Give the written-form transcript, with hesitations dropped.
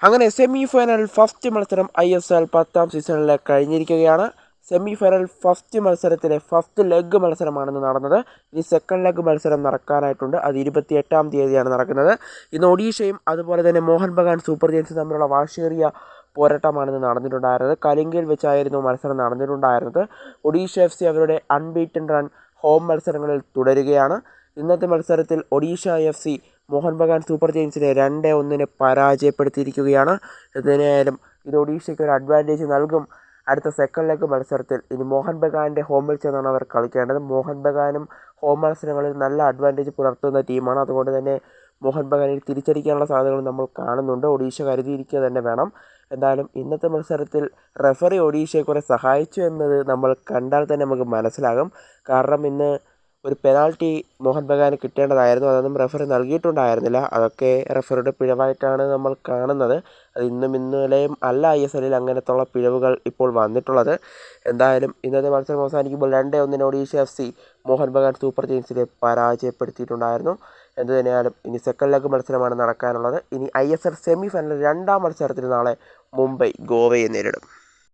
അങ്ങനെ semi final first മത്സരം ISL 10ാം സീസണിലെ കഴിഞ്ഞിരിക്കുകയാണ്. സെമി ഫൈനൽ ഫസ്റ്റ് മത്സരത്തിലെ ഫസ്റ്റ് ലെഗ് മത്സരമാണെന്ന് നടന്നത്. ഇനി സെക്കൻഡ് ലെഗ് മത്സരം നടക്കാനായിട്ടുണ്ട്. അത് 28ാം തീയതിയാണ് നടക്കുന്നത്. ഇന്ന് ഒഡീഷയും അതുപോലെ തന്നെ മോഹൻ ബഗാൻ സൂപ്പർ ജയൻസും തമ്മിലുള്ള വാശിയേറിയ പോരാട്ടമാണെന്ന് നടന്നിട്ടുണ്ടായിരുന്നത്. കലിംഗയിൽ വെച്ചായിരുന്നു മത്സരം നടന്നിട്ടുണ്ടായിരുന്നത്. ഒഡീഷ FC അവരുടെ അൺബീറ്റൻ റൺ ഹോം മത്സരങ്ങളിൽ തുടരുകയാണ്. ഇന്നത്തെ മത്സരത്തിൽ ഒഡീഷ FC മോഹൻ ബഗാൻ സൂപ്പർ ജയൻസിനെ 2-1 പരാജയപ്പെടുത്തിയിരിക്കുകയാണ്. എന്തായാലും ഇത് ഒഡീഷയ്ക്ക് ഒരു അഡ്വാൻറ്റേജ് നൽകും. അടുത്ത സെക്കൻഡ് ലെഗ് മത്സരത്തിൽ ഇനി മോഹൻ ബഗാൻ്റെ ഹോമിൽ ചെന്നാണ് അവർ കളിക്കേണ്ടത്. മോഹൻ ബഗാനും ഹോം മത്സരങ്ങളിൽ നല്ല അഡ്വാൻറ്റേജ് പുലർത്തുന്ന ടീമാണ്. അതുകൊണ്ട് തന്നെ മോഹൻ ബഗാനിൽ തിരിച്ചടിക്കാനുള്ള സാധ്യതകൾ നമ്മൾ കാണുന്നുണ്ട്. ഒഡീഷ കരുതിയിരിക്കുക തന്നെ വേണം. എന്തായാലും ഇന്നത്തെ മത്സരത്തിൽ റെഫറി ഒഡീഷയെ കുറെ സഹായിച്ചു എന്നത് നമ്മൾ കണ്ടാൽ തന്നെ നമുക്ക് മനസ്സിലാകും. കാരണം ഇന്ന് ഒരു പെനാൾട്ടി മോഹൻ ബഗാന് കിട്ടേണ്ടതായിരുന്നു. അതൊന്നും റെഫറി നൽകിയിട്ടുണ്ടായിരുന്നില്ല. അതൊക്കെ റെഫറിയുടെ പിഴവായിട്ടാണ് നമ്മൾ കാണുന്നത്. അത് ഇന്നും ഇന്നലെയും അല്ല ISL അങ്ങനത്തുള്ള പിഴവുകൾ ഇപ്പോൾ വന്നിട്ടുള്ളത്. എന്തായാലും ഇന്നത്തെ മത്സരം അവസാനിക്കുമ്പോൾ 2-1 ഒഡീഷ FC മോഹൻ ബഗാൻ സൂപ്പർ ജയൻസിനെ പരാജയപ്പെടുത്തിയിട്ടുണ്ടായിരുന്നു. എന്തു തന്നെയാലും ഇനി സെക്കൻഡ് ലെഗ് മത്സരമാണ് നടക്കാനുള്ളത്. ഇനി ISL സെമി ഫൈനൽ 2ാം മത്സരത്തിൽ നാളെ മുംബൈ ഗോവയെ നേരിടും.